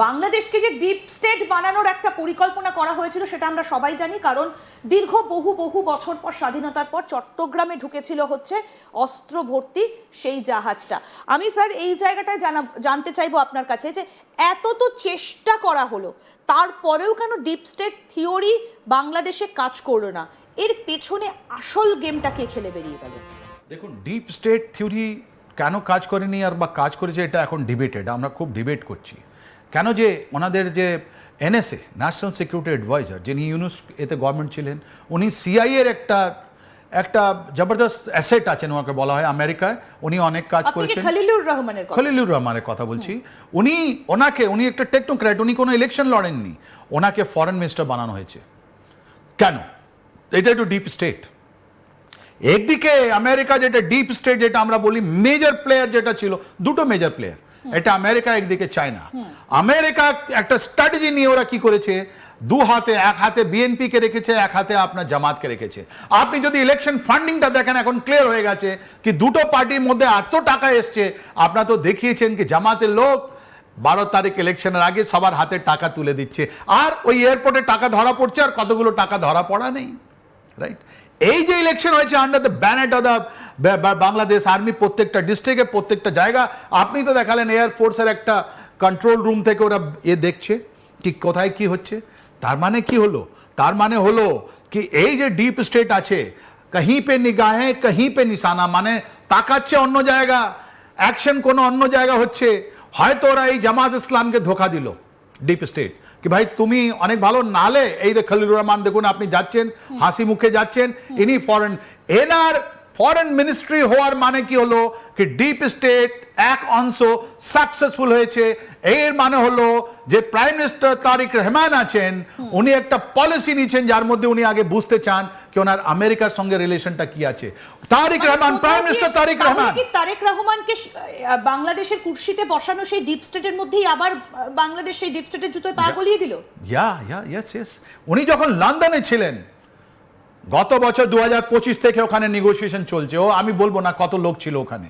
বাংলাদেশকে যে deep state বানানোর একটা পরিকল্পনা করা হয়েছিল সেটা আমরা সবাই জানি, কারণ দীর্ঘ বহু বছর পর, স্বাধীনতার পর চট্টগ্রামে ঢুকেছিল হচ্ছে অস্ত্র ভর্তি সেই জাহাজটা। আমি স্যার এই জায়গাটায় জানতে চাইবো আপনার কাছে যে এত তো চেষ্টা করা হলো, তারপরেও কেন ডিপ স্টেট থিওরি বাংলাদেশে কাজ করলো না? এর পেছনে আসল গেমটা কে খেলে বেরিয়ে গেল? দেখুন, ডিপ স্টেট থিওরি কেন কাজ করেনি আর বা কাজ করেছে এটা এখন ডিবেটেড, আমরা খুব ডিবেট করছি। কেন যে ওনাদের যে এনএসএ, ন্যাশনাল সিকিউরিটি অ্যাডভাইজার, যিনি ইউনুস এতে গভর্নমেন্ট ছিলেন, উনি সিআইএর একটা জবরদস্ত অ্যাসেট আছেন, ওনাকে বলা হয় আমেরিকায়। উনি অনেক কাজ করেছেন। খলিলুর রহমানের কথা বলছি। উনি একটা টেকনোক্র্যাট, উনি কোনো ইলেকশন লড়েননি, ওনাকে ফরেন মিনিস্টার বানানো হয়েছে। কেন? এটা একটু ডিপ স্টেট। একদিকে আমেরিকা যেটা ডিপ স্টেট, যেটা আমরা বলি মেজর প্লেয়ার যেটা ছিল, দুটো মেজর প্লেয়ার, এটা আমেরিকা, একদিকে চায়না। আমেরিকা একটা স্ট্র্যাটেজি নিয়ে ওরা কি করেছে, দু হাতে, এক হাতে বিএনপি কে রেখেছে, এক হাতে আপনার জামাতকে রেখেছে। আপনি যদি ইলেকশন ফান্ডিংটা দেখেন, এখন ক্লিয়ার হয়ে গেছে কি দুটো পার্টির মধ্যে এত টাকা এসছে। আপনারা তো দেখিয়েছেন কি জামাতের লোক 12 তারিখ ইলেকশনের আগে সবার হাতে টাকা তুলে দিচ্ছে, আর ওই এয়ারপোর্টে টাকা ধরা পড়ছে, আর কতগুলো টাকা ধরা পড়া নেই, রাইট? এই যে ইলেকশন হয়েছে under the banner of the Bangladesh army, প্রত্যেকটা ডিস্ট্রিক্টে, প্রত্যেকটা জায়গা, আপনি তো দেখালেন এয়ারফোর্সের একটা কন্ট্রোল রুম থেকে ওরা দেখছে কি কোথায় কি হচ্ছে। তার মানে কি হলো? তার মানে হলো কি এই যে ডিপ স্টেট আছে, কहीं पे निगाहें कहीं पे निशाना, মানে তাকাচ্ছে অন্য জায়গা, অ্যাকশন কোনো অন্য জায়গা হচ্ছে। হয়তো ওরা এই জামাত ইসলামকে ধোকা দিল ডিপ স্টেট, কি ভাই তুমি অনেক ভালো, নালে এই যে খলিলুর রহমান দেখুন, আপনি যাচ্ছেন হাসি মুখে যাচ্ছেন, ইনি এনার ফরেন মিনিস্ট্রি হওয়ার মানে কি হলো কি ডিপ স্টেট এক অংশ সাকসেসফুল হয়েছে। এর মানে হলো যে প্রাইম মিনিস্টার তারেক রহমান আছেন, উনি একটা পলিসি নিয়েছেন যার মধ্যে উনি আগে বুঝতে চান কি ওনার আমেরিকার সঙ্গে রিলেশনটা কি আছে। তারেক রহমান, প্রাইম মিনিস্টার তারেক রহমান, তারেক রহমানকে বাংলাদেশের কুর্সিতে বসানো সেই ডিপ স্টেটের মধ্যেই আবার বাংলাদেশ সেই ডিপ স্টেটের জুতোয় পা গলিয়ে দিল। ইয়েস। উনি যখন লন্ডনে ছিলেন গত বছর 2025 থেকে ওখানে নেগোসিয়েশন চলছে, আমি বলবো না কত লোক ছিল ওখানে,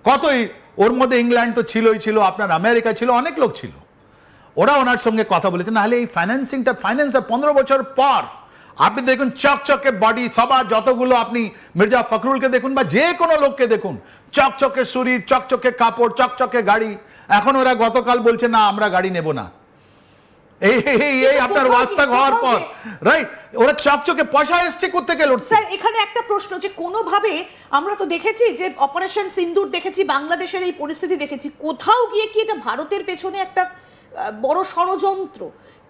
কতই, ওর মধ্যে ইংল্যান্ড তো ছিলই ছিল, আপনার আমেরিকা ছিল, অনেক লোক ছিল। ওরা ওনার সঙ্গে কথা বলেছে। নাহলে এই ফাইন্যান্স 15 বছর পর আপনি দেখুন চকচকে বডি, সবার যতগুলো, আপনি মির্জা ফখরুলকে দেখুন বা যে কোনো লোককে দেখুন, চকচকে শরীর, চকচকে কাপড়, চকচকে গাড়ি। এখন ওরা গতকাল বলছে না আমরা গাড়ি নেব না, এই আপনার ওয়াস্তা হওয়ার পর, রাইট? ওরা চকচকে পয়সা এসছে কোত্থেকে লুটছে। স্যার এখানে একটা প্রশ্ন, যে কোনোভাবে আমরা তো দেখেছি যে অপারেশন সিন্দুর দেখেছি, বাংলাদেশের এই পরিস্থিতি দেখেছি, কোথাও গিয়ে কি এটা ভারতের পেছনে একটা বড় ষড়যন্ত্র?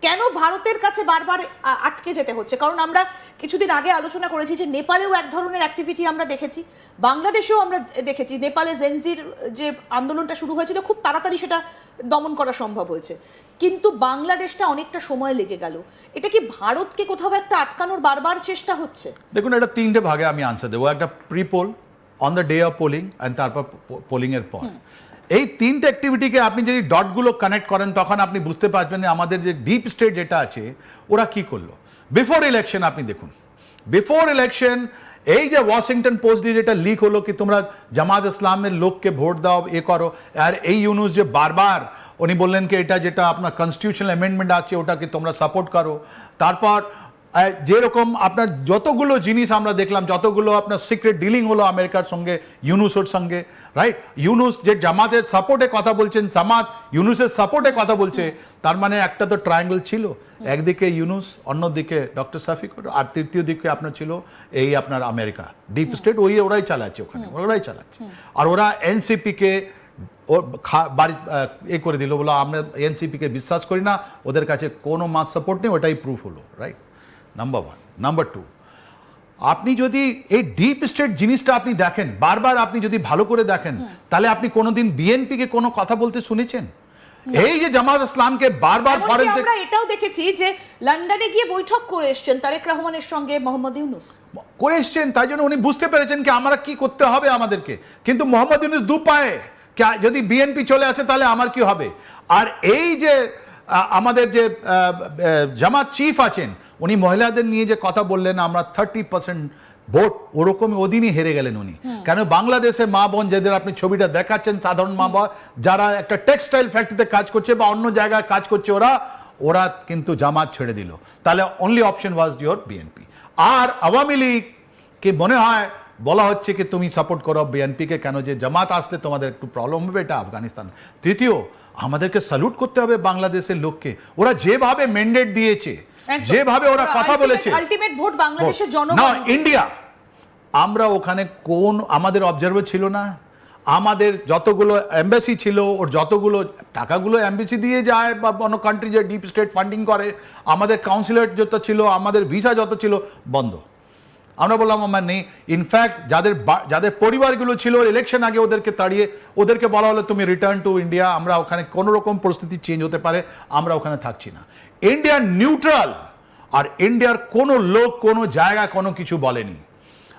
কেন ভারতের কাছে বারবার আটকে যেতে হচ্ছে? কারণ আমরা কিছুদিন আগে আলোচনা করেছি যে নেপালেও এক ধরনের অ্যাক্টিভিটি আমরা দেখেছি, বাংলাদেশেও আমরা দেখেছি। নেপালে জেনজির যে আন্দোলনটা শুরু হয়েছিল, খুব তাড়াতাড়ি সেটা দমন করা সম্ভব হয়েছে, কিন্তু বাংলাদেশটা অনেকটা সময় লেগে গেল। এটা কি ভারতকে কোথাও একটা আটকানোর বারবার চেষ্টা হচ্ছে? দেখুন, এটা তিনটে ভাগে আমি আনসার দেবো। একটা pre poll, on the day of polling, and তারপর পোলিং এর পর। এই তিনটে অ্যাক্টিভিটিকে আপনি যদি ডটগুলো কানেক্ট করেন, তখন আপনি বুঝতে পারবেন আমাদের যে ডিপ স্টেট যেটা আছে ওরা কি করলো। বিফোর ইলেকশন আপনি দেখুন, বিফোর ইলেকশন এই যে ওয়াশিংটন পোস্ট দিয়ে যেটা লিক হলো কি তোমরা জামাত ইসলামের লোককে ভোট দাও, এ করো, আর এই ইউনুস যে বারবার উনি বললেন কি এটা যেটা আপনার কনস্টিটিউশনাল অ্যামেন্ডমেন্ট আছে ওটাকে তোমরা সাপোর্ট করো। তারপর যেরকম আপনার যতগুলো জিনিস আমরা দেখলাম, যতগুলো আপনার সিক্রেট ডিলিং হলো আমেরিকার সঙ্গে, ইউনুসের সঙ্গে, রাইট? ইউনুস যে জামাতের সাপোর্টে কথা বলছেন, জামাত ইউনুসের সাপোর্টে কথা বলছে, তার মানে একটা তো ট্রায়াঙ্গেল ছিল, একদিকে ইউনুস, অন্যদিকে ডক্টর শফিক, আর তৃতীয় দিকে আপনার ছিল এই আপনার আমেরিকা ডিপ স্টেট। ওরাই চালাচ্ছে ওখানে, ওরাই চালাচ্ছে। আর ওরা এনসিপিকে বাড়ি করে দিল, বলো আমরা এনসিপিকে বিশ্বাস করি না, ওদের কাছে কোনো মাস সাপোর্ট নেই, ওটাই প্রুফ হলো, right? Number one. Number two, আপনি যদি এই ডিপ স্টেট জিনিসটা আপনি দেখেন, বারবার আপনি যদি ভালো করে দেখেন, তাহলে আপনি কোনোদিন বিএনপিকে কোনো কথা বলতে শুনেছেন? এই যে জামাত ইসলামকে বারবার ফরেন থেকে, আমরা এটাও দেখেছি যে লন্ডনে গিয়ে বৈঠক করে এসেছেন তারেক রহমানের সঙ্গে মোহাম্মদ ইউনুস, করে এসেছেন, তাই জন্য উনি বুঝতে পেরেছেন কি আমরা কি করতে হবে আমাদেরকে। কিন্তু মোহাম্মদ ইউনুস দু পায়ে, যদি বিএনপি চলে আসে তাহলে আমার কি হবে? আর এই যে আমাদের যে জামাত চিফ আছেন, উনি মহিলাদের নিয়ে যে কথা বললেন, আমরা 30% ভোট ওরকমই ওদিনই হেরে গেলেন উনি। কেন বাংলাদেশের মা বোন যাদের আপনি ছবিটা দেখাচ্ছেন, সাধারণ মা বোন যারা একটা টেক্সটাইল ফ্যাক্টরিতে কাজ করছে বা অন্য জায়গায় কাজ করছে, ওরা কিন্তু জামাত ছেড়ে দিল। তাহলে only option was your BNP. আর আওয়ামী লীগ কে মনে হয় বলা হচ্ছে কি তুমি সাপোর্ট করো বিএনপিকে, কেন যে জামাত আসলে তোমাদের একটু প্রবলেম হবে, এটা আফগানিস্তান। তৃতীয়, আমাদেরকে স্যালুট করতে হবে বাংলাদেশের লোককে, ওরা যেভাবে ম্যান্ডেট দিয়েছে, যেভাবে ওরা কথা বলেছে। আলটিমেট ভোট বাংলাদেশের না জনগণ। ইন্ডিয়া, আমরা ওখানে কোন আমাদের অবজারভার ছিল না, আমাদের যতগুলো এম্বাসি ছিল ওর যতগুলো টাকাগুলো এম্বাসি দিয়ে যায় বা অন্য কান্ট্রি যে ডিপ স্টেট ফান্ডিং করে, আমাদের কাউন্সিলেট যত ছিল, আমাদের ভিসা যত ছিল বন্ধ। আমরা বললাম আমার নেই। ইনফ্যাক্ট যাদের পরিবারগুলো ছিল ইলেকশন আগে ওদেরকে তাড়িয়ে ওদেরকে বলা হলো তুমি রিটার্ন টু ইন্ডিয়া, আমরা ওখানে কোনো রকম পরিস্থিতি চেঞ্জ হতে পারে, আমরা ওখানে থাকছি না। ইন্ডিয়া নিউট্রাল, আর ইন্ডিয়ার কোনো লোক কোনো জায়গা কোনো কিছু বলেনি।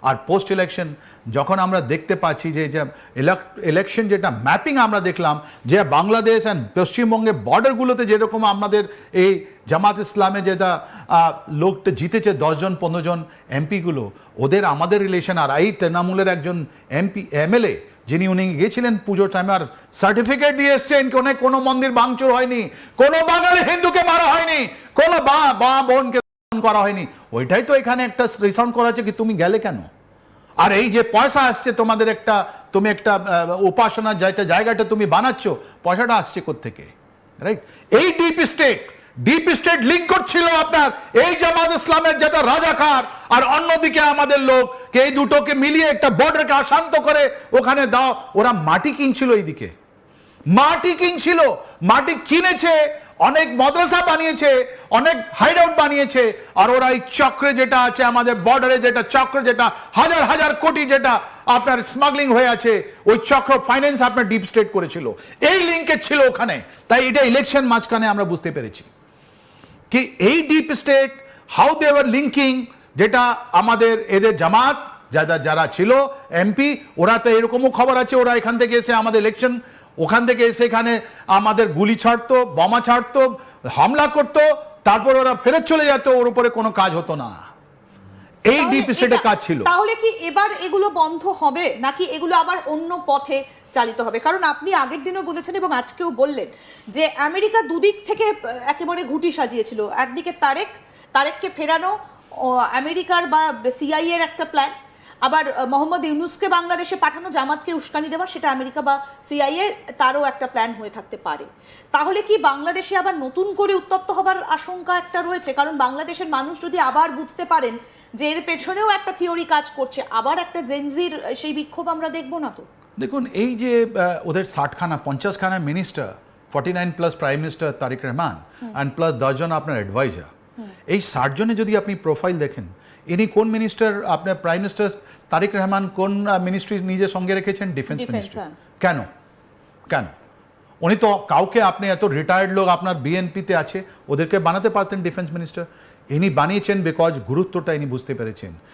আর পোস্ট ইলেকশন যখন আমরা দেখতে পাচ্ছি যে ইলেকশন যেটা ম্যাপিং আমরা দেখলাম, যে বাংলাদেশ অ্যান্ড পশ্চিমবঙ্গের বর্ডারগুলোতে যেরকম আমাদের এই জামাত ইসলামে যেটা লোকটা জিতেছে 10 জন 15 জন এমপিগুলো, ওদের আমাদের রিলেশন। আর এই তৃণমূলের একজন এমএলএ যিনি উনি গিয়েছিলেন পুজোর টাইমে আর সার্টিফিকেট দিয়ে এসছেন কোনো মন্দির ভাঙচুর হয়নি, কোনো বাঙালি হিন্দুকে মারা হয়নি, কোনো বা বোনকে করা হয়নি। ওইটাই তো এখানে একটা রিসাউন্ড করা হচ্ছে কি তুমি গেলে কেন? আর এই যে পয়সা আসছে তোমাদের তুমি একটা উপাসনা জায়গাটা তুমি বানাচ্ছ, পয়সাটা আসছে কোত্থেকে? রাইট, এই ডিপ স্টেট লিঙ্ক করছিল আপনার এই জামাত ইসলামের যেটা রাজাকার, আর অন্যদিকে আমাদের লোক এই দুটোকে মিলিয়ে একটা বর্ডারকে অশান্ত করে ওখানে দাও। ওরা মাটি কিনছিল, এইদিকে মাটি কিনছিল, মাটি কিনেছে, অনেক মাদ্রাসা বানিয়েছে, অনেক হাইড আউট বানিয়েছে। আর ওরা এই চক্রে যেটা আছে আমাদের বর্ডারে, যেটা চক্র যেটা হাজার হাজার কোটি যেটা আপনার স্মাগলিং হয়ে আছে, ওই চক্র ফাইন্যান্স আপনার ডিপ স্টেট করেছিল, এই লিঙ্কেজ ছিল ওখানে। তাই এটা ইলেকশন মাঝখানে আমরা বুঝতে পেরেছি কি এই deep state how they were linking, যেটা আমাদের এদের জামাত যারা ছিল এমপি, ওরা তো এরকমও খবর আছে ওরা এখান থেকে এসে আমাদের ইলেকশন ওখান থেকে এসে এখানে আমাদের গুলি ছাড়তো, বোমা ছাড়তো, হামলা করতো, তারপর ওরা ফেরত চলে যেত, ওর উপরে কোনো কাজ হতো না। এই ডিপ স্টেটের কাজ ছিল। তাহলে কি এবার এগুলো বন্ধ হবে নাকি এগুলো আবার অন্য পথে চালিত হবে? কারণ আপনি আগের দিনও বলেছেন এবং আজকেও বললেন যে আমেরিকা দুদিক থেকে একেবারে ঘুঁটি সাজিয়েছিল। একদিকে তারেককে ফেরানো আমেরিকার বা সিআইএর একটা প্ল্যান, আবার মোহাম্মদ ইউনুসকে বাংলাদেশে পাঠানো, জামাতকে উস্কানি দেওয়া, সেটা আমেরিকা বা সিআইএ তারও একটা প্ল্যান হয়ে থাকতে পারে। তাহলে কি বাংলাদেশে আবার নতুন করে উত্তপ্ত হবার আশঙ্কা একটা রয়েছে? কারণ বাংলাদেশের মানুষ যদি আবার বুঝতে পারেন যে এর পেছনেও একটা থিওরি কাজ করছে, আবার একটা জেনজির সেই বিক্ষোভ আমরা দেখবো না তো? দেখুন, এই যে ওদের 50খানা minister, 49+ prime minister Tarique Rahman and plus 10 জন আপনার অ্যাডভাইজার, এই 60 জনে যদি আপনি প্রোফাইল দেখেন, ইনি কোন মিনিস্টার, আপনার প্রাইম মিনিস্টার তারেক রহমান কোন মিনিস্ট্রি নিজের সঙ্গে রেখেছেন? Defence ministry. কেন উনি তো কাউকে, আপনি এত রিটায়ার্ড লোক আপনার বিএনপিতে আছে, ওদেরকে বানাতে পারতেন ডিফেন্স মিনিস্টার। ইনি বানিয়েছেন বিকজ গুরুত্বটা ইনি বুঝতে পেরেছেন।